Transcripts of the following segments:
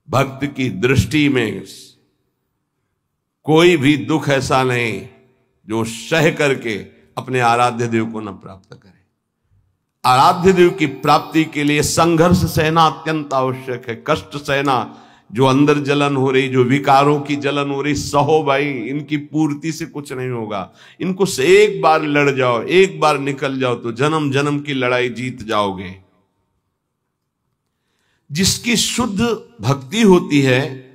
भक्त की दृष्टि में कोई भी दुख ऐसा नहीं जो सह करके अपने आराध्य देव को न प्राप्त करे। आराध्य देव की प्राप्ति के लिए संघर्ष सहना अत्यंत आवश्यक है। कष्ट सहना, जो अंदर जलन हो रही, जो विकारों की जलन हो रही, सहो भाई, इनकी पूर्ति से कुछ नहीं होगा। इनको से एक बार लड़ जाओ, एक बार निकल जाओ तो जन्म जन्म की लड़ाई जीत जाओगे। जिसकी शुद्ध भक्ति होती है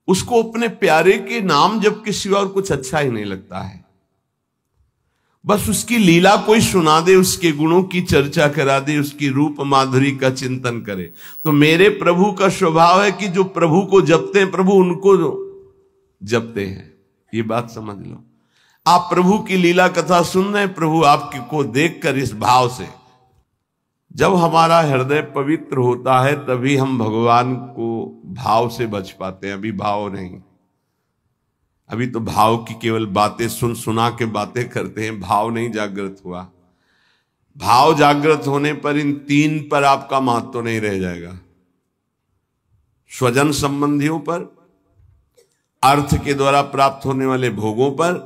उसको अपने प्यारे के नाम जप के सिवा और कुछ अच्छा ही नहीं लगता है। बस उसकी लीला कोई सुना दे, उसके गुणों की चर्चा करा दे, उसकी रूप माधुरी का चिंतन करे। तो मेरे प्रभु का स्वभाव है कि जो प्रभु को जपते हैं प्रभु उनको जपते हैं। ये बात समझ लो। आप प्रभु की लीला कथा सुन रहे हैं, प्रभु आपको देखकर इस भाव से, जब हमारा हृदय पवित्र होता है तभी हम भगवान को भाव से बच पाते हैं। अभी भाव नहीं, अभी तो भाव की केवल बातें सुना के बातें करते हैं, भाव नहीं जागृत हुआ। भाव जागृत होने पर इन तीन पर आपका महत्व तो नहीं रह जाएगा। स्वजन संबंधियों पर, अर्थ के द्वारा प्राप्त होने वाले भोगों पर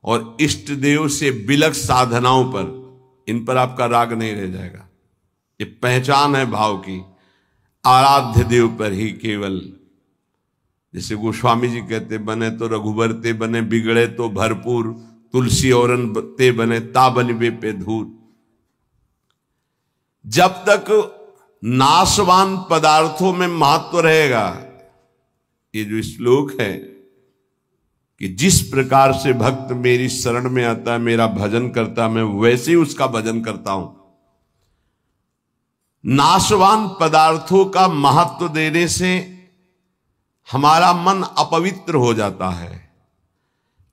और इष्ट देव से बिलक साधनाओं पर, इन पर आपका राग नहीं रह जाएगा। ये पहचान है भाव की। आराध्य देव पर ही केवल, जैसे गोस्वामी जी कहते, बने तो रघुबर ते बने, बिगड़े तो भरपूर, तुलसी औरन ते बने, ता बनिबे पे धूर। जब तक नाशवान पदार्थों में महत्व रहेगा, ये जो श्लोक है कि जिस प्रकार से भक्त मेरी शरण में आता है, मेरा भजन करता, मैं वैसे ही उसका भजन करता हूं। नाशवान पदार्थों का महत्व देने से हमारा मन अपवित्र हो जाता है।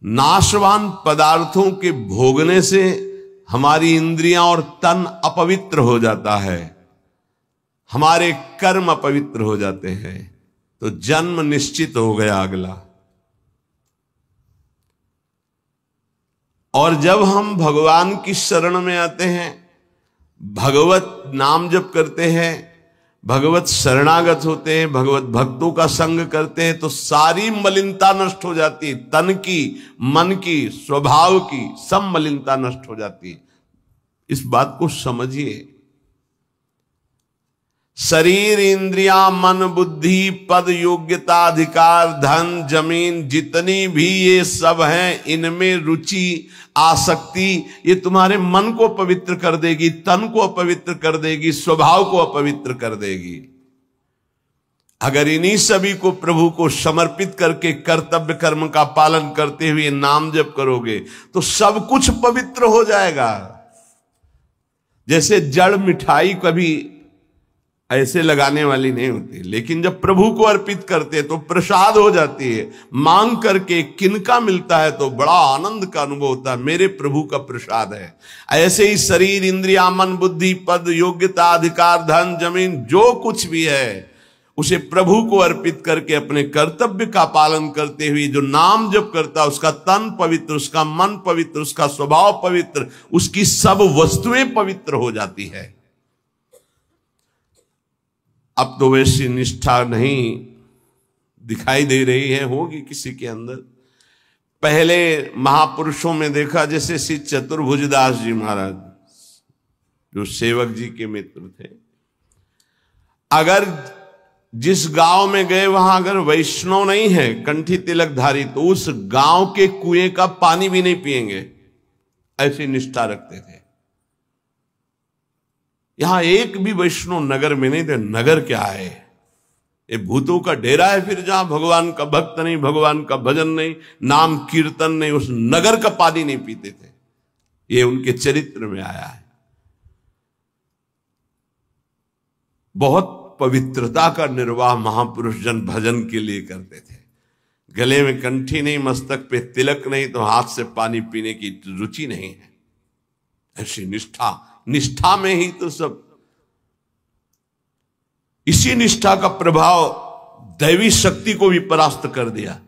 नाशवान पदार्थों के भोगने से हमारी इंद्रियां और तन अपवित्र हो जाता है, हमारे कर्म अपवित्र हो जाते हैं, तो जन्म निश्चित हो गया अगला। और जब हम भगवान की शरण में आते हैं, भगवत नाम जप करते हैं, भगवत शरणागत होते हैं, भगवत भक्तों का संग करते हैं, तो सारी मलिनता नष्ट हो जाती है। तन की, मन की, स्वभाव की सब मलिनता नष्ट हो जाती है। इस बात को समझिए। शरीर, इंद्रियां, मन, बुद्धि, पद, योग्यता, अधिकार, धन, जमीन, जितनी भी ये सब हैं, इनमें रुचि, आसक्ति, ये तुम्हारे मन को पवित्र कर देगी, तन को अपवित्र कर देगी, स्वभाव को अपवित्र कर देगी। अगर इन्हीं सभी को प्रभु को समर्पित करके कर्तव्य कर्म का पालन करते हुए नाम जप करोगे तो सब कुछ पवित्र हो जाएगा। जैसे जड़ मिठाई कभी ऐसे लगाने वाली नहीं होती, लेकिन जब प्रभु को अर्पित करते हैं तो प्रसाद हो जाती है। मांग करके किनका मिलता है तो बड़ा आनंद का अनुभव होता है, मेरे प्रभु का प्रसाद है। ऐसे ही शरीर, इंद्रिया, मन, बुद्धि, पद, योग्यता, अधिकार, धन, जमीन, जो कुछ भी है उसे प्रभु को अर्पित करके अपने कर्तव्य का पालन करते हुए जो नाम जप करता है, उसका तन पवित्र, उसका मन पवित्र, उसका स्वभाव पवित्र, उसकी सब वस्तुएं पवित्र हो जाती है। अब तो वैसी निष्ठा नहीं दिखाई दे रही है, होगी किसी के अंदर। पहले महापुरुषों में देखा, जैसे श्री चतुर्भुजदास जी महाराज जो सेवक जी के मित्र थे, अगर जिस गांव में गए वहां अगर वैष्णव नहीं है, कंठी तिलकधारी, तो उस गांव के कुएं का पानी भी नहीं पिएंगे, ऐसी निष्ठा रखते थे। यहां एक भी वैष्णव नगर में नहीं थे। नगर क्या है, ये भूतों का डेरा है। फिर जहां भगवान का भक्त नहीं, भगवान का भजन नहीं, नाम कीर्तन नहीं, उस नगर का पानी नहीं पीते थे। ये उनके चरित्र में आया है। बहुत पवित्रता का निर्वाह महापुरुष जन भजन के लिए करते थे। गले में कंठी नहीं, मस्तक पे तिलक नहीं, तो हाथ से पानी पीने की रुचि नहीं है। ऐसी निष्ठा, निष्ठा में ही तो सब। इसी निष्ठा का प्रभाव दैवी शक्ति को भी परास्त कर दिया।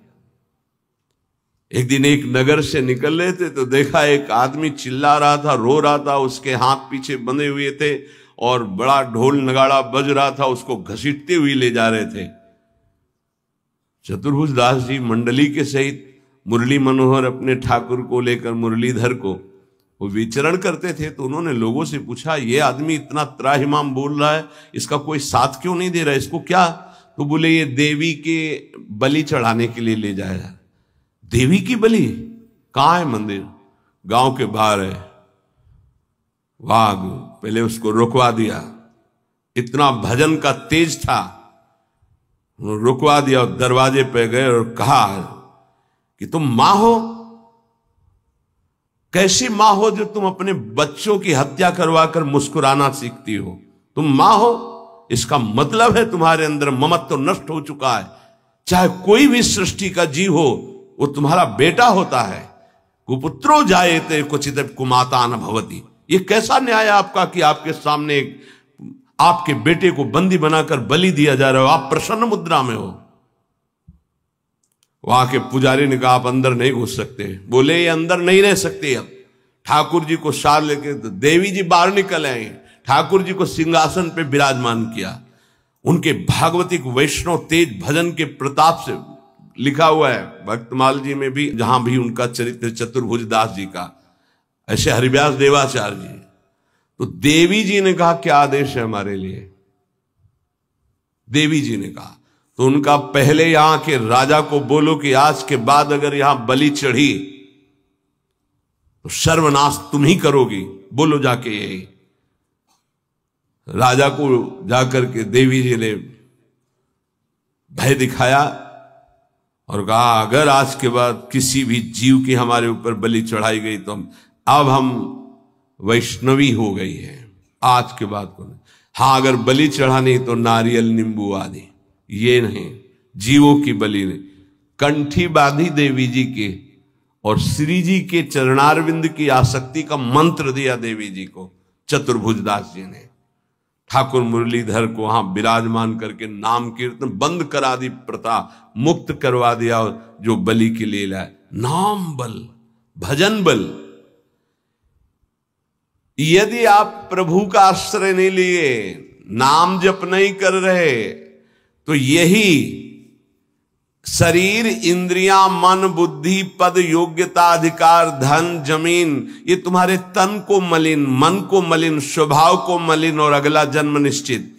एक दिन एक नगर से निकल रहे थे तो देखा एक आदमी चिल्ला रहा था, रो रहा था, उसके हाथ पीछे बंधे हुए थे और बड़ा ढोल नगाड़ा बज रहा था, उसको घसीटते हुए ले जा रहे थे। चतुर्भुज दास जी मंडली के सहित मुरली मनोहर अपने ठाकुर को लेकर मुरलीधर को वो विचरण करते थे। तो उन्होंने लोगों से पूछा, ये आदमी इतना त्राहिमाम बोल रहा है, इसका कोई साथ क्यों नहीं दे रहा है, इसको क्या? तो बोले ये देवी के बलि चढ़ाने के लिए ले जाया। देवी की बलि? कहाँ है मंदिर? गांव के बाहर है। वाघ पहले उसको रुकवा दिया, इतना भजन का तेज था, रुकवा दिया और दरवाजे पे गए और कहा कि तुम मां हो? कैसी मां हो जो तुम अपने बच्चों की हत्या करवाकर मुस्कुराना सीखती हो? तुम मां हो, इसका मतलब है तुम्हारे अंदर ममत्व नष्ट हो चुका है। चाहे कोई भी सृष्टि का जीव हो, वो तुम्हारा बेटा होता है। कुपुत्रो जायते क्वचित कुमाता न भवति। ये कैसा न्याय आपका कि आपके सामने आपके बेटे को बंदी बनाकर बलि दिया जा रहा हो, आप प्रसन्न मुद्रा में हो। वहां के पुजारी ने कहा, आप अंदर नहीं घुस सकते। बोले ये अंदर नहीं रह सकते। अब ठाकुर जी को साथ लेके तो देवी जी बाहर निकल आए, ठाकुर जी को सिंहासन पे विराजमान किया। उनके भागवतिक वैष्णव तेज भजन के प्रताप से लिखा हुआ है भक्तमाल जी में भी, जहां भी उनका चरित्र चतुर्भुज दास जी का, ऐसे हरिव्यास देवाचार्य जी। तो देवी जी ने कहा, क्या आदेश है हमारे लिए? देवी जी ने कहा, तो उनका पहले यहां के राजा को बोलो कि आज के बाद अगर यहां बलि चढ़ी तो सर्वनाश तुम ही करोगी। बोलो जाके यही। राजा को जाकर के देवी जी ने भय दिखाया और कहा, अगर आज के बाद किसी भी जीव की हमारे ऊपर बलि चढ़ाई गई तो अब हम वैष्णवी हो गई है, आज के बाद को नहीं। हाँ, अगर बलि चढ़ानी तो नारियल नींबू आदि, ये नहीं, जीवों की बलि नहीं। कंठी बांधी देवी जी के और श्री जी के चरणारविंद की आसक्ति का मंत्र दिया देवी जी को चतुर्भुज दास जी ने। ठाकुर मुरलीधर को वहां विराजमान करके नाम कीर्तन बंद करा दी, प्रथा मुक्त करवा दिया। जो बलि के लिए लाए, नाम बल, भजन बल। यदि आप प्रभु का आश्रय नहीं लिए, नाम जप नहीं कर रहे, तो यही शरीर, इंद्रियां, मन, बुद्धि, पद, योग्यता, अधिकार, धन, जमीन, ये तुम्हारे तन को मलिन, मन को मलिन, स्वभाव को मलिन और अगला जन्म निश्चित।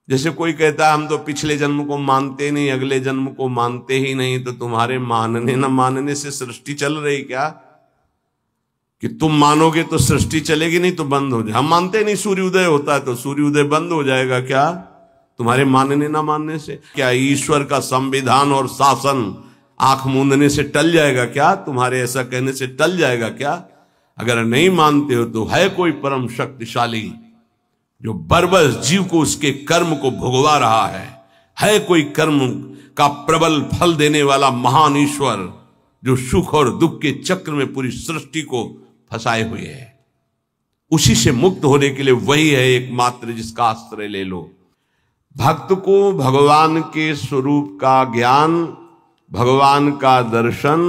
जैसे कोई कहता है हम तो पिछले जन्म को मानते नहीं, अगले जन्म को मानते ही नहीं, तो तुम्हारे मानने न मानने से सृष्टि चल रही क्या? कि तुम मानोगे तो सृष्टि चलेगी, नहीं तो बंद हो जाए। हम मानते नहीं सूर्य उदय होता है तो सूर्य उदय बंद हो जाएगा क्या? तुम्हारे मानने ना मानने से क्या ईश्वर का संविधान और शासन आंख मूंदने से टल जाएगा क्या? तुम्हारे ऐसा कहने से टल जाएगा क्या? अगर नहीं मानते हो तो है कोई परम शक्तिशाली जो बरबस जीव को उसके कर्म को भुगवा रहा है कोई कर्म का प्रबल फल देने वाला महान ईश्वर जो सुख और दुख के चक्र में पूरी सृष्टि को फंसाए हुए है। उसी से मुक्त होने के लिए वही है एकमात्र जिसका आश्रय ले लो। भक्त को भगवान के स्वरूप का ज्ञान, भगवान का दर्शन,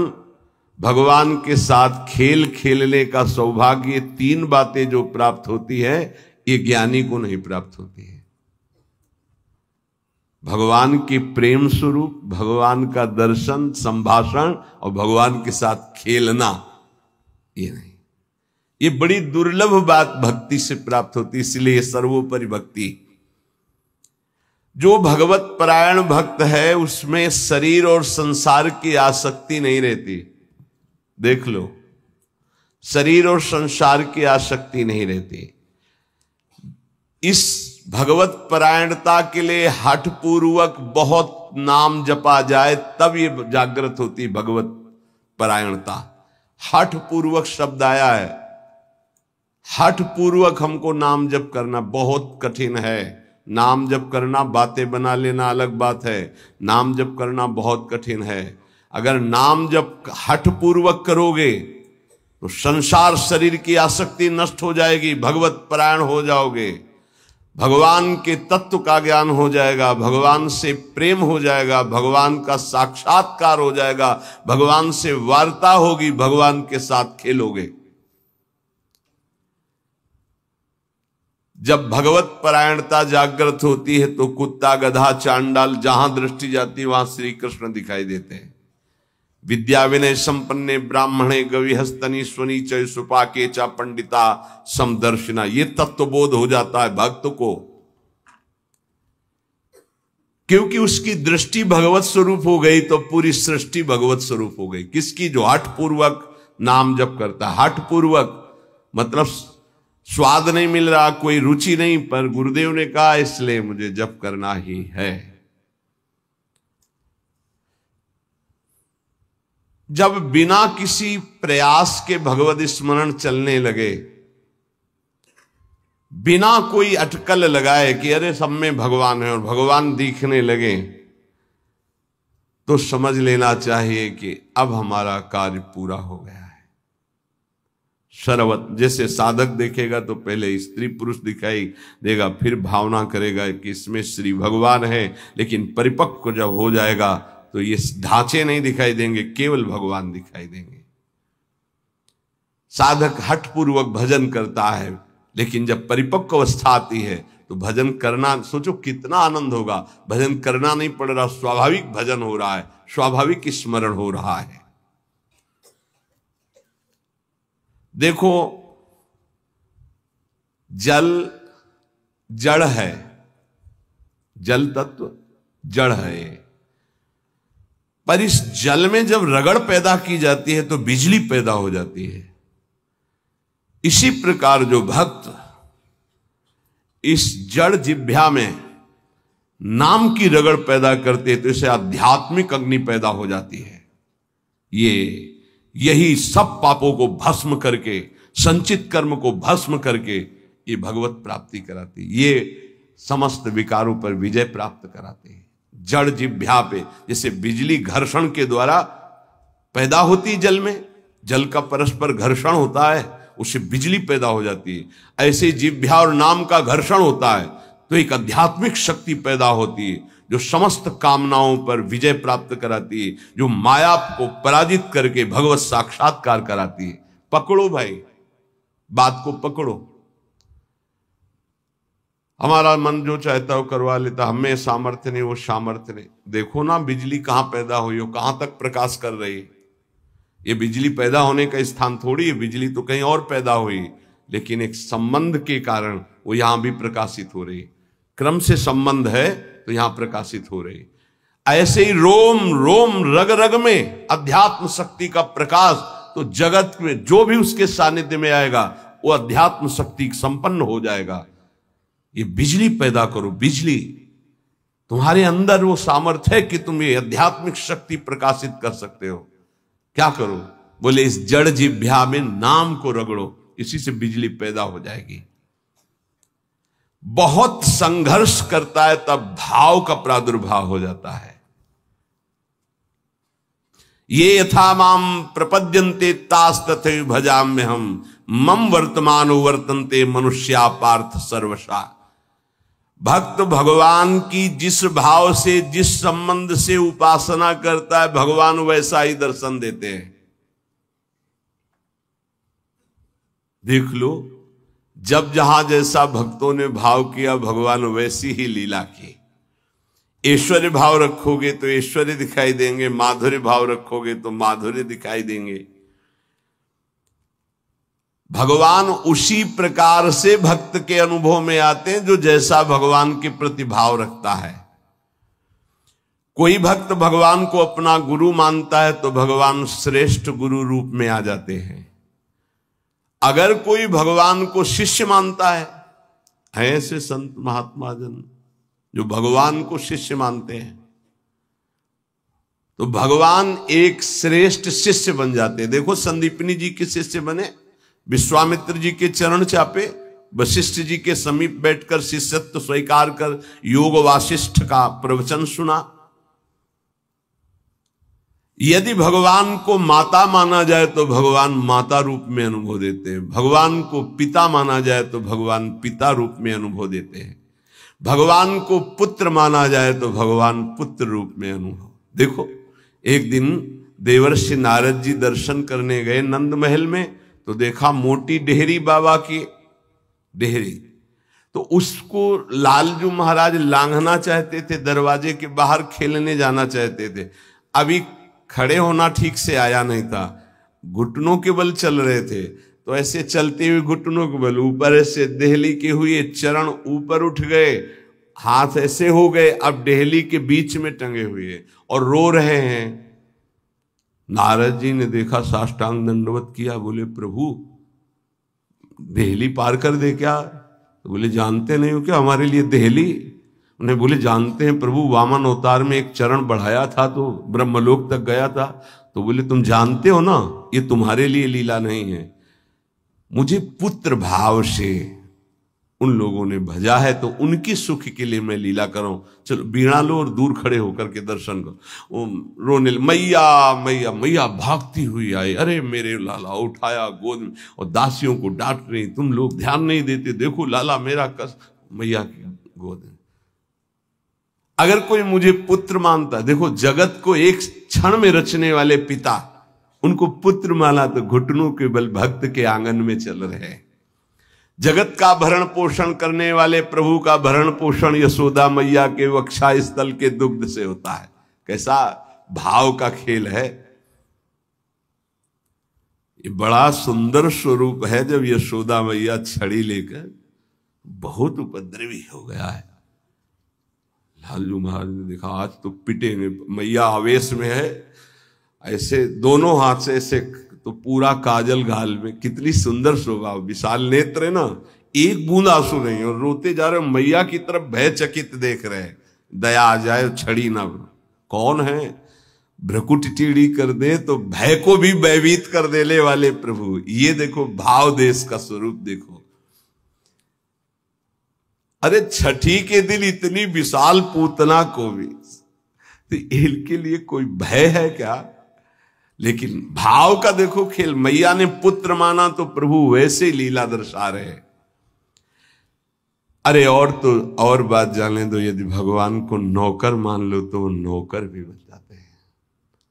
भगवान के साथ खेल खेलने का सौभाग्य, तीन बातें जो प्राप्त होती है, ये ज्ञानी को नहीं प्राप्त होती है। भगवान के प्रेम स्वरूप, भगवान का दर्शन, संभाषण और भगवान के साथ खेलना, ये नहीं। ये बड़ी दुर्लभ बात भक्ति से प्राप्त होती, इसलिए सर्वोपरि भक्ति। जो भगवत परायण भक्त है उसमें शरीर और संसार की आसक्ति नहीं रहती। देख लो, शरीर और संसार की आसक्ति नहीं रहती। इस भगवत परायणता के लिए हठ पूर्वक बहुत नाम जपा जाए तब ये जागृत होती भगवत परायणता। हठ पूर्वक शब्द आया है। हठ पूर्वक हमको नाम जप करना बहुत कठिन है। नाम जप करना, बातें बना लेना अलग बात है, नाम जप करना बहुत कठिन है। अगर नाम जप हठ पूर्वक करोगे तो संसार शरीर की आसक्ति नष्ट हो जाएगी, भगवत परायण हो जाओगे, भगवान के तत्व का ज्ञान हो जाएगा, भगवान से प्रेम हो जाएगा, भगवान का साक्षात्कार हो जाएगा, भगवान से वार्ता होगी, भगवान के साथ खेलोगे। जब भगवत परायणता जागृत होती है तो कुत्ता, गधा, चांडाल, जहां दृष्टि जाती है वहां श्री कृष्ण दिखाई देते हैं। विद्या विनय संपन्ने ब्राह्मणे गविहस्तनी स्वनी च सुपाके चा पंडिता समदर्शिना, ये तत्वबोध हो जाता है भक्त को, क्योंकि उसकी दृष्टि भगवत स्वरूप हो गई तो पूरी सृष्टि भगवत स्वरूप हो गई। किसकी? जो हठ पूर्वक नाम जप करता है। हठ पूर्वक मतलब स्वाद नहीं मिल रहा, कोई रुचि नहीं, पर गुरुदेव ने कहा इसलिए मुझे जप करना ही है। जब बिना किसी प्रयास के भगवत स्मरण चलने लगे, बिना कोई अटकल लगाए कि अरे सब में भगवान है और भगवान दिखने लगे, तो समझ लेना चाहिए कि अब हमारा कार्य पूरा हो गया है। सर्वत जैसे साधक देखेगा तो पहले स्त्री पुरुष दिखाई देगा, फिर भावना करेगा कि इसमें श्री भगवान है, लेकिन परिपक्व जब हो जाएगा तो ये ढांचे नहीं दिखाई देंगे, केवल भगवान दिखाई देंगे। साधक हठपूर्वक भजन करता है, लेकिन जब परिपक्व अवस्था आती है तो भजन करना, सोचो कितना आनंद होगा। भजन करना नहीं पड़ रहा, स्वाभाविक भजन हो रहा है, स्वाभाविक स्मरण हो रहा है। देखो, जल जड़ है, जल तत्व जड़ है, पर इस जल में जब रगड़ पैदा की जाती है तो बिजली पैदा हो जाती है। इसी प्रकार जो भक्त इस जड़ जिह्वा में नाम की रगड़ पैदा करते हैं तो इसे आध्यात्मिक अग्नि पैदा हो जाती है। यही सब पापों को भस्म करके, संचित कर्म को भस्म करके ये भगवत प्राप्ति कराती, ये समस्त विकारों पर विजय प्राप्त कराते हैं। जड़ जिह्वा पे जैसे बिजली घर्षण के द्वारा पैदा होती है, जल में जल का परस्पर घर्षण होता है, उससे बिजली पैदा हो जाती है। ऐसे जिह्वा और नाम का घर्षण होता है तो एक आध्यात्मिक शक्ति पैदा होती है जो समस्त कामनाओं पर विजय प्राप्त कराती है, जो माया को पराजित करके भगवत साक्षात्कार कराती है। पकड़ो भाई, बात को पकड़ो। हमारा मन जो चाहता है वो करवा लेता, हमें सामर्थ्य नहीं, वो सामर्थ्य नहीं। देखो ना बिजली कहां पैदा हुई हो, कहां तक प्रकाश कर रही है। ये बिजली पैदा होने का स्थान थोड़ी है, बिजली तो कहीं और पैदा हुई, लेकिन एक संबंध के कारण वो यहां भी प्रकाशित हो रही है। क्रम से संबंध है तो यहां प्रकाशित हो रही। ऐसे ही रोम रोम रग रग में अध्यात्म शक्ति का प्रकाश, तो जगत में जो भी उसके सानिध्य में आएगा वो अध्यात्म शक्ति संपन्न हो जाएगा। ये बिजली पैदा करो, बिजली तुम्हारे अंदर वो सामर्थ्य है कि तुम ये आध्यात्मिक शक्ति प्रकाशित कर सकते हो। क्या करो? बोले इस जड़ जिह्वा में नाम को रगड़ो, इसी से बिजली पैदा हो जाएगी। बहुत संघर्ष करता है तब भाव का प्रादुर्भाव हो जाता है। ये यथा माम प्रपद्यन्ते तास तथैव भजाम्य हम मम वर्तमानो वर्तन्ते मनुष्या पार्थ सर्वशा। भक्त भगवान की जिस भाव से, जिस संबंध से उपासना करता है, भगवान वैसा ही दर्शन देते हैं। देख लो, जब जहां जैसा भक्तों ने भाव किया, भगवान वैसी ही लीला की। ऐश्वर्य भाव रखोगे तो ऐश्वर्य दिखाई देंगे, माधुर्य भाव रखोगे तो माधुर्य दिखाई देंगे। भगवान उसी प्रकार से भक्त के अनुभव में आते हैं जो जैसा भगवान के प्रति भाव रखता है। कोई भक्त भगवान को अपना गुरु मानता है तो भगवान श्रेष्ठ गुरु रूप में आ जाते हैं। अगर कोई भगवान को शिष्य मानता है, ऐसे संत महात्मा जन जो भगवान को शिष्य मानते हैं, तो भगवान एक श्रेष्ठ शिष्य बन जाते हैं। देखो, संदीपनी जी के शिष्य बने, विश्वामित्र जी के चरण चापे, वशिष्ठ जी के समीप बैठकर शिष्यत्व स्वीकार कर योग वासिष्ठ का प्रवचन सुना। यदि भगवान को माता माना जाए तो भगवान माता रूप में अनुभव देते हैं। भगवान को पिता माना जाए तो भगवान पिता रूप में अनुभव देते हैं। भगवान को पुत्र माना जाए तो भगवान पुत्र रूप में अनुभव। देखो, एक दिन देवर्षि नारद जी दर्शन करने गए नंद महल में, तो देखा मोटी डेहरी बाबा की डेहरी, तो उसको लालजू महाराज लांघना चाहते थे, दरवाजे के बाहर खेलने जाना चाहते थे। अभी खड़े होना ठीक से आया नहीं था, घुटनों के बल चल रहे थे, तो ऐसे चलते हुए घुटनों के बल ऊपर ऐसे देहली के हुए, चरण ऊपर उठ गए, हाथ ऐसे हो गए, अब देहली के बीच में टंगे हुए और रो रहे हैं। नारद जी ने देखा, साष्टांग दंडवत किया, बोले प्रभु देहली पार कर दे क्या? तो बोले जानते नहीं हो क्या हमारे लिए देहली? उन्हें बोले जानते हैं प्रभु, वामन अवतार में एक चरण बढ़ाया था तो ब्रह्मलोक तक गया था। तो बोले तुम जानते हो ना ये तुम्हारे लिए लीला नहीं है, मुझे पुत्र भाव से उन लोगों ने भजा है तो उनकी सुख के लिए मैं लीला कर रहा हूं। चलो बीणा लो और दूर खड़े होकर के दर्शन करो। रोने मैया मैया मैया भागती हुई आई, अरे मेरे लाला, उठाया गोद में और दासियों को डांट रही, तुम लोग ध्यान नहीं देते, देखो लाला मेरा कस, मैया की गोद में। अगर कोई मुझे पुत्र मानता, देखो जगत को एक क्षण में रचने वाले पिता, उनको पुत्र माना तो घुटनों के बल भक्त के आंगन में चल रहे हैं। जगत का भरण पोषण करने वाले प्रभु का भरण पोषण यशोदा मैया के वक्षा स्थल के दुग्ध से होता है। कैसा भाव का खेल है। ये बड़ा सुंदर स्वरूप है। जब यशोदा मैया छड़ी लेकर, बहुत उपद्रवी हो गया है, लालजू महाराज ने देखा आज तो पिटेंगे, मैया आवेश में है, ऐसे दोनों हाथ से ऐसे, तो पूरा काजल गाल में, कितनी सुंदर शोभा, विशाल नेत्र है ना, एक बूंद आंसू नहीं, और रोते जा रहे, मैया की तरफ भयचकित देख रहे हैं, दया आ जाए छड़ी ना। कौन है? भ्रकुट टीढ़ी कर दे तो भय को भी भयभीत कर देने वाले प्रभु। ये देखो भाव देश का स्वरूप देखो। अरे छठी के दिन इतनी विशाल पूतना को भी, तो इनके लिए कोई भय है क्या? लेकिन भाव का देखो खेल। मैया ने पुत्र माना तो प्रभु वैसे ही लीला दर्शा रहे। अरे और तो और बात जाने दो, यदि भगवान को नौकर मान लो तो वो नौकर भी बन जाते हैं।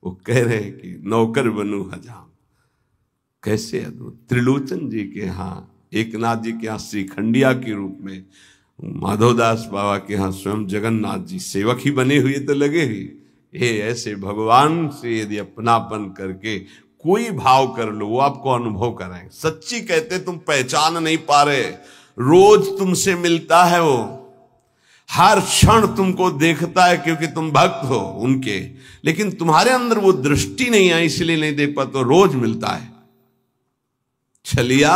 वो कह रहे हैं कि नौकर बनू हजाम। कैसे अद्भुत। त्रिलोचन जी के यहाँ, एकनाथ जी के यहाँ श्रीखंडिया के रूप में, माधवदास बाबा के यहाँ स्वयं जगन्नाथ जी सेवक ही बने हुए तो लगे ही। ये ऐसे भगवान से यदि अपनापन करके कोई भाव कर लो, वो आपको अनुभव कराएंगे। सच्ची कहते तुम पहचान नहीं पा रहे, रोज तुमसे मिलता है वो, हर क्षण तुमको देखता है क्योंकि तुम भक्त हो उनके, लेकिन तुम्हारे अंदर वो दृष्टि नहीं है इसलिए नहीं देख पाते। रोज मिलता है छलिया,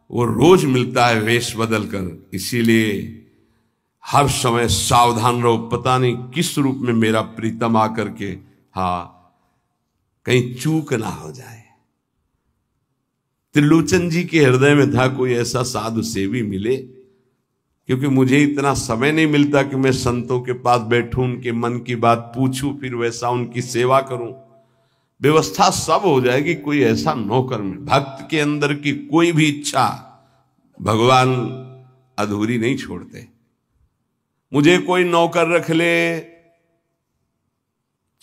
वो रोज मिलता है वेश बदल कर। इसीलिए हर समय सावधान रहो, पता नहीं किस रूप में मेरा प्रीतम आकर के कहीं चूक ना हो जाए। त्रिलोचन जी के हृदय में था कोई ऐसा साधु सेवी मिले, क्योंकि मुझे इतना समय नहीं मिलता कि मैं संतों के पास बैठूं, उनके मन की बात पूछूं, फिर वैसा उनकी सेवा करूं। व्यवस्था सब हो जाएगी, कोई ऐसा नौकर में। भक्त के अंदर की कोई भी इच्छा भगवान अधूरी नहीं छोड़ते। मुझे कोई नौकर रख ले,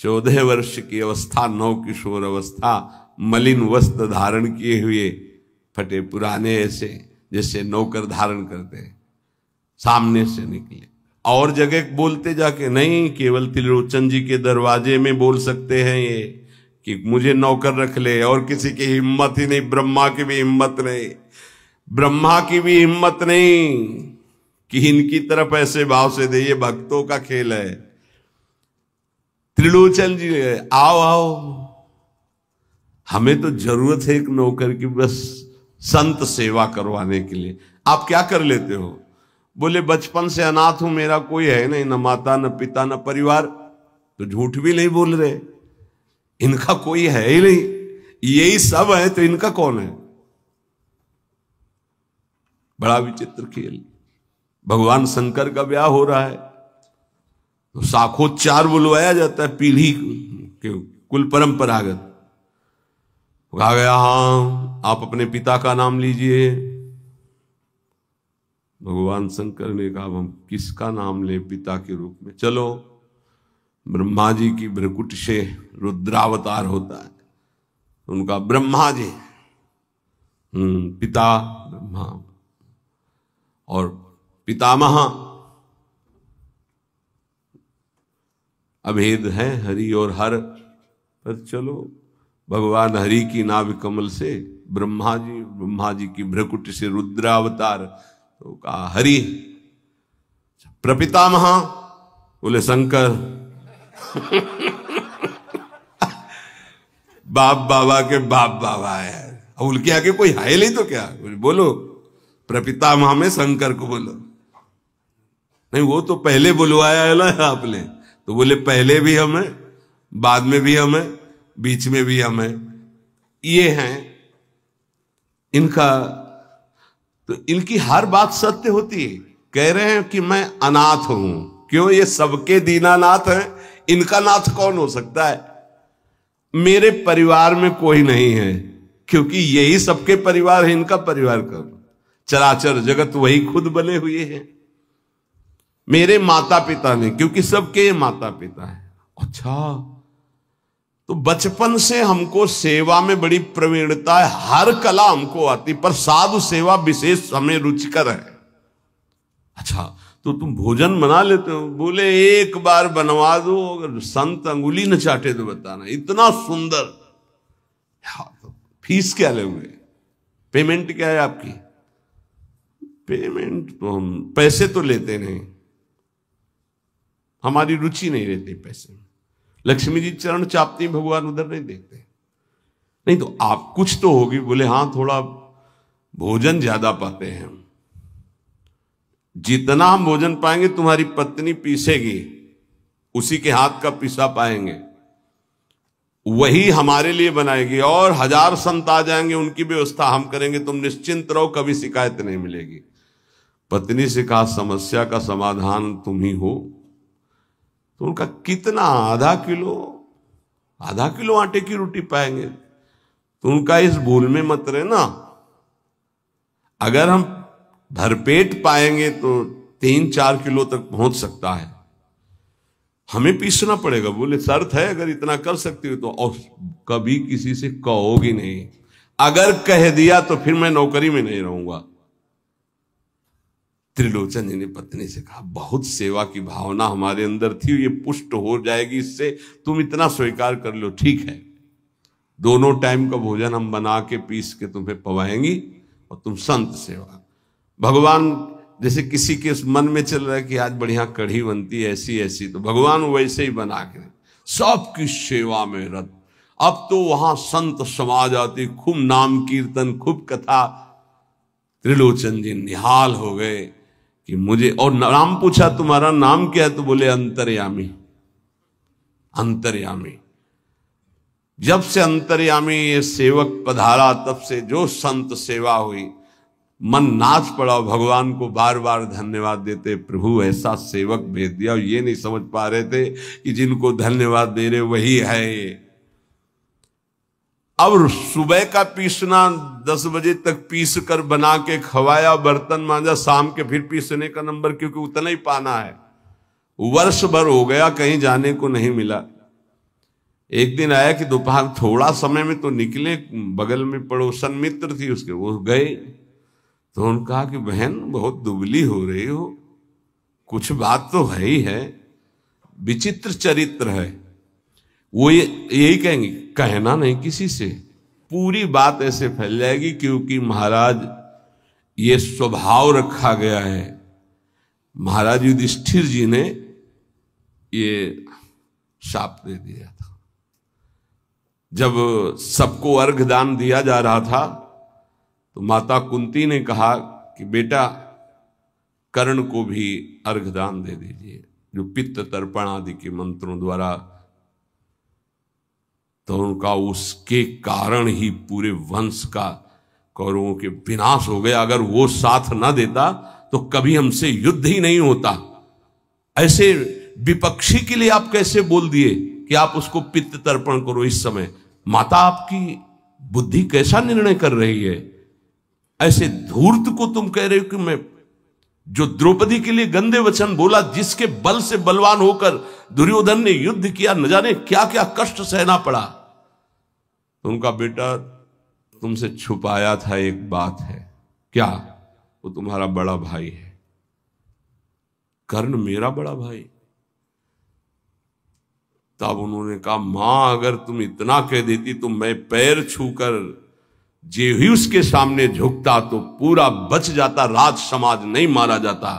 14 वर्ष की अवस्था, नौ किशोर अवस्था, मलिन वस्त्र धारण किए हुए, फटे पुराने, ऐसे जैसे नौकर धारण करते, सामने से निकले। और जगह बोलते जाके नहीं, केवल त्रिलोचन जी के दरवाजे में बोल सकते हैं ये कि मुझे नौकर रख ले। और किसी की हिम्मत ही नहीं, ब्रह्मा की भी हिम्मत नहीं, ब्रह्मा की भी हिम्मत नहीं कि इनकी तरफ ऐसे भाव से दे। ये भक्तों का खेल है। त्रिलोचन जी आओ आओ, हमें तो जरूरत है एक नौकर की, बस संत सेवा करवाने के लिए। आप क्या कर लेते हो? बोले बचपन से अनाथ हूं, मेरा कोई है नहीं, न माता न पिता न परिवार। तो झूठ भी नहीं बोल रहे, इनका कोई है ही नहीं, यही सब है तो इनका कौन है? बड़ा विचित्र खेल। भगवान शंकर का ब्याह हो रहा है तो शाखोच्चार बुलवाया जाता है, पीढ़ी के कुल परंपरागत। कहा गया हाँ आप अपने पिता का नाम लीजिए। भगवान शंकर ने कहा हम किसका नाम ले पिता के रूप में? चलो, ब्रह्मा जी की भ्रकुट से रुद्रावतार होता है, उनका ब्रह्मा जी, पिता ब्रह्मा, और पितामह अभेद है हरि और हर, पर चलो भगवान हरि की नाभि कमल से ब्रह्मा जी की भ्रकुटी से रुद्रावतार, तो कहा हरि। प्रपितामह बोले शंकर। बाप बाबा के बाप बाबा है, अब उनके आगे कोई है नहीं तो क्या, बोलो प्रपितामह में शंकर को बोलो। नहीं वो तो पहले बुलवाया है ना आपने, तो बोले पहले भी हम हैं, बाद में भी हम हैं, बीच में भी हम हैं। ये हैं इनका, तो इनकी हर बात सत्य होती है। कह रहे हैं कि मैं अनाथ हूं, क्यों? ये सबके दीनानाथ हैं, इनका नाथ कौन हो सकता है? मेरे परिवार में कोई नहीं है, क्योंकि यही सबके परिवार है, इनका परिवार कौन? चराचर जगत वही खुद बने हुए हैं। मेरे माता पिता ने, क्योंकि सबके माता पिता हैं। अच्छा, तो बचपन से हमको सेवा में बड़ी प्रवीणता है, हर कला हमको आती, पर साधु सेवा विशेष हमें रुचिकर है। अच्छा, तो तुम भोजन बना लेते हो? बोले एक बार बनवा दो, अगर संत अंगुली न चाटे तो बताना, इतना सुंदर। तो फीस क्या लोगे? पेमेंट क्या है आपकी? पेमेंट तो हम पैसे तो लेते नहीं, हमारी रुचि नहीं रहती पैसे में। लक्ष्मी जी चरण चापती, भगवान उधर नहीं देखते। नहीं तो आप कुछ तो होगी। बोले हाँ, थोड़ा भोजन ज्यादा पाते हैं हम। जितना हम भोजन पाएंगे तुम्हारी पत्नी पीसेगी, उसी के हाथ का पिसा पाएंगे, वही हमारे लिए बनाएगी। और 1000 संत आ जाएंगे, उनकी व्यवस्था हम करेंगे, तुम निश्चिंत रहो, कभी शिकायत नहीं मिलेगी। पत्नी से कहा समस्या का समाधान तुम ही हो। तो उनका कितना, आधा किलो आटे की रोटी पाएंगे। तो उनका इस भूल में मत रहना, अगर हम भरपेट पाएंगे तो 3-4 किलो तक पहुंच सकता है, हमें पीसना पड़ेगा। बोले शर्त है, अगर इतना कर सकती हो तो। और कभी किसी से कहोगी नहीं, अगर कह दिया तो फिर मैं नौकरी में नहीं रहूंगा। त्रिलोचन जी ने पत्नी से कहा बहुत सेवा की भावना हमारे अंदर थी, ये पुष्ट हो जाएगी इससे, तुम इतना स्वीकार कर लो। ठीक है, दोनों टाइम का भोजन हम बना के पीस के तुम्हें पवाएंगी, और तुम संत सेवा। भगवान जैसे किसी के मन में चल रहा है कि आज बढ़िया कढ़ी बनती है ऐसी ऐसी, तो भगवान वैसे ही बना के सबकी सेवा में रत। अब तो वहां संत समाज आती, खूब नाम कीर्तन, खूब कथा। त्रिलोचन जी निहाल हो गए कि मुझे, और नाम पूछा तुम्हारा नाम क्या है? तो बोले अंतर्यामी। अंतर्यामी, जब से अंतर्यामी ये सेवक पधारा, तब से जो संत सेवा हुई, मन नाच पड़ा। भगवान को बार बार धन्यवाद देते, प्रभु ऐसा सेवक भेज दिया। और ये नहीं समझ पा रहे थे कि जिनको धन्यवाद दे रहे वही है। अब सुबह का पीसना 10 बजे तक पीस कर बना के खवाया, बर्तन मांजा, शाम के फिर पीसने का नंबर, क्योंकि उतना ही पाना है। वर्ष भर हो गया, कहीं जाने को नहीं मिला। एक दिन आया कि दोपहर थोड़ा समय में तो निकले, बगल में पड़ोसन मित्र थी उसके, वो गए। तो उन्होंने कहा कि बहन बहुत दुबली हो रही हो, कुछ बात तो है ही है, विचित्र चरित्र है। वो यही कहेंगे, कहना नहीं किसी से, पूरी बात ऐसे फैल जाएगी, क्योंकि महाराज ये स्वभाव रखा गया है। महाराज युधिष्ठिर जी ने ये शाप दे दिया था। जब सबको अर्घ दान दिया जा रहा था, तो माता कुंती ने कहा कि बेटा कर्ण को भी अर्घदान दे दीजिए, जो पित्त तर्पण आदि के मंत्रों द्वारा। तो उनका उसके कारण ही पूरे वंश का, कौरवों के विनाश हो गया। अगर वो साथ ना देता तो कभी हमसे युद्ध ही नहीं होता। ऐसे विपक्षी के लिए आप कैसे बोल दिए कि आप उसको पित्त तर्पण करो इस समय? माता आपकी बुद्धि कैसा निर्णय कर रही है? ऐसे धूर्त को तुम कह रहे हो कि मैं, जो द्रौपदी के लिए गंदे वचन बोला, जिसके बल से बलवान होकर दुर्योधन ने युद्ध किया, न जाने क्या क्या कष्ट सहना पड़ा। तो उनका बेटा तुमसे छुपाया था एक बात है। क्या? वो तुम्हारा बड़ा भाई है। कर्ण मेरा बड़ा भाई। तब उन्होंने कहा, मां अगर तुम इतना कह देती तो मैं पैर छूकर जे ही उसके सामने झुकता तो पूरा बच जाता, राज समाज नहीं मारा जाता,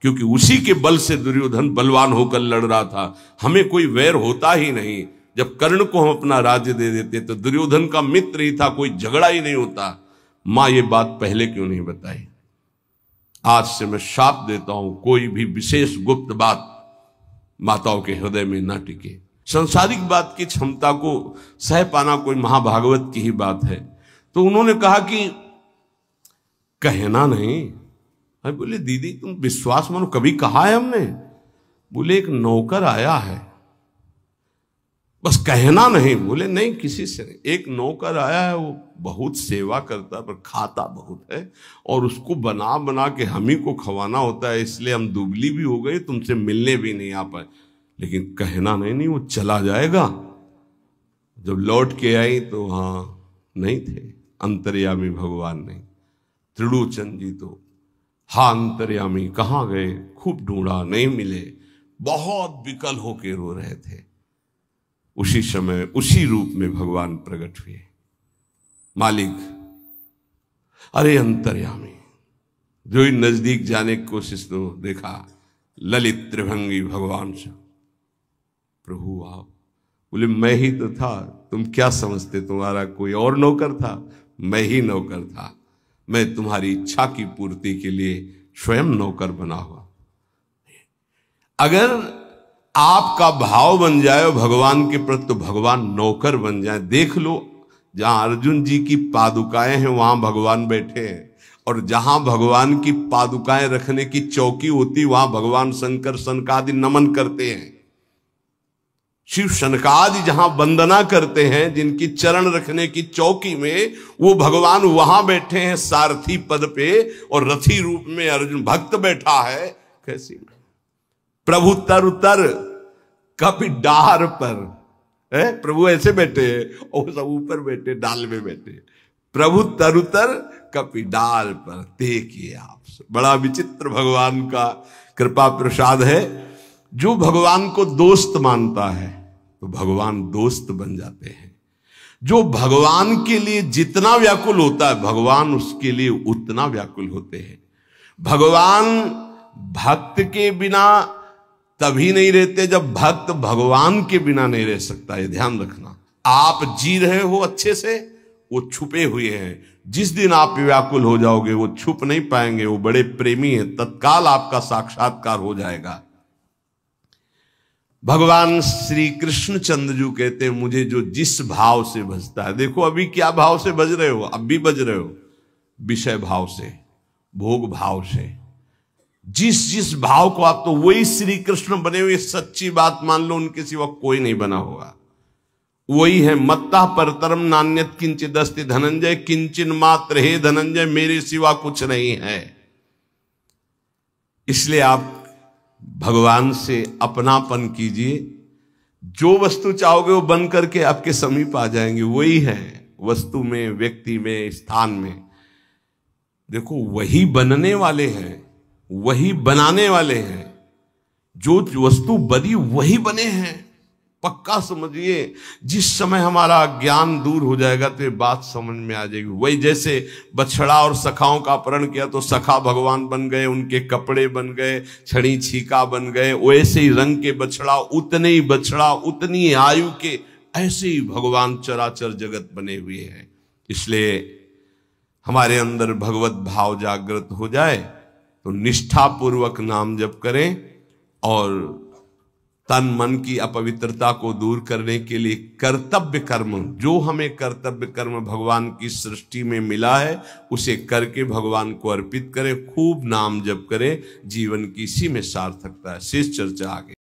क्योंकि उसी के बल से दुर्योधन बलवान होकर लड़ रहा था। हमें कोई वैर होता ही नहीं। जब कर्ण को हम अपना राज्य दे देते तो दुर्योधन का मित्र ही था, कोई झगड़ा ही नहीं होता। मां ये बात पहले क्यों नहीं बताई? आज से मैं शाप देता हूं, कोई भी विशेष गुप्त बात माताओं के हृदय में ना टिके। संसारिक बात की क्षमता को सह पाना कोई महाभागवत की ही बात है। तो उन्होंने कहा कि कहना नहीं। अरे बोले दीदी तुम विश्वास मानो, कभी कहा है हमने? बोले एक नौकर आया है, बस कहना नहीं। बोले नहीं, किसी से नहीं। एक नौकर आया है, वो बहुत सेवा करता है पर खाता बहुत है, और उसको बना बना के हम ही को खवाना होता है, इसलिए हम दुबली भी हो गए, तुमसे मिलने भी नहीं आ पाए। लेकिन कहना नहीं, वो चला जाएगा। जब लौट के आई तो हाँ नहीं थे, अंतर्यामी भगवान नहीं। त्रिलोचन जी तो हाँ अंतर्यामी कहाँ गए, खूब ढूंढा नहीं मिले, बहुत विकल होके रो रहे थे। उसी समय उसी रूप में भगवान प्रकट हुए। मालिक, अरे अंतर्यामी, जो ही नजदीक जाने की कोशिश तो देखा ललित त्रिभंगी भगवान से। प्रभु आप। बोले मैं ही तो था, तुम क्या समझते तुम्हारा कोई और नौकर था? मैं ही नौकर था। मैं तुम्हारी इच्छा की पूर्ति के लिए स्वयं नौकर बना हुआ। अगर आपका भाव बन जाए भगवान के प्रति तो भगवान नौकर बन जाए। देख लो, जहां अर्जुन जी की पादुकाएं हैं वहां भगवान बैठे हैं, और जहां भगवान की पादुकाएं रखने की चौकी होती वहां भगवान शंकर सनकादि नमन करते हैं। शिव सनकादि जहां वंदना करते हैं, जिनकी चरण रखने की चौकी में, वो भगवान वहां बैठे हैं सारथी पद पे, और रथी रूप में अर्जुन भक्त बैठा है। कैसी प्रभु तर उतर कभी डार पर है, प्रभु ऐसे बैठे हैं और सब ऊपर बैठे डाल में बैठे। प्रभु तर उतर कभी डाल पर देखिए आप। बड़ा विचित्र भगवान का कृपा प्रसाद है। जो भगवान को दोस्त मानता है तो भगवान दोस्त बन जाते हैं। जो भगवान के लिए जितना व्याकुल होता है भगवान उसके लिए उतना व्याकुल होते हैं। भगवान भक्त के बिना तभी नहीं रहते जब भक्त भगवान के बिना नहीं रह सकता। ये ध्यान रखना। आप जी रहे हो अच्छे से, वो छुपे हुए हैं। जिस दिन आप व्याकुल हो जाओगे वो छुप नहीं पाएंगे, वो बड़े प्रेमी हैं, तत्काल आपका साक्षात्कार हो जाएगा। भगवान श्री कृष्ण चंद्रजू कहते हैं, मुझे जो जिस भाव से भजता है। देखो अभी क्या भाव से भज रहे हो? अब भी भज रहे हो विषय भाव से, भोग भाव से। जिस भाव को आप, तो वही श्री कृष्ण बने हुए। सच्ची बात मान लो, उनके सिवा कोई नहीं बना होगा। वही है, मत्ता परतरम नान्यत किंचित अस्ति धनंजय, किंचन मात्र हे धनंजय, मेरे सिवा कुछ नहीं है। इसलिए आप भगवान से अपनापन कीजिए। जो वस्तु चाहोगे वो बन करके आपके समीप आ जाएंगे। वही है, वस्तु में, व्यक्ति में, स्थान में। देखो वही बनने वाले हैं, वही बनाने वाले हैं। जो वस्तु बनी वही बने हैं, पक्का समझिए। जिस समय हमारा ज्ञान दूर हो जाएगा तो ये बात समझ में आ जाएगी। वही जैसे बछड़ा और सखाओं का अपहरण किया तो सखा भगवान बन गए, उनके कपड़े बन गए, छड़ी छीका बन गए। वैसे ही रंग के बछड़ा, उतने ही बछड़ा, उतनी आयु के, ऐसे ही भगवान चराचर जगत बने हुए हैं। इसलिए हमारे अंदर भगवत भाव जागृत हो जाए तो निष्ठापूर्वक नाम जप करें, और तन मन की अपवित्रता को दूर करने के लिए कर्तव्य कर्म, जो हमें कर्तव्य कर्म भगवान की सृष्टि में मिला है उसे करके भगवान को अर्पित करें। खूब नाम जप करें, जीवन की इसी में सार्थकता है। शेष चर्चा आगे।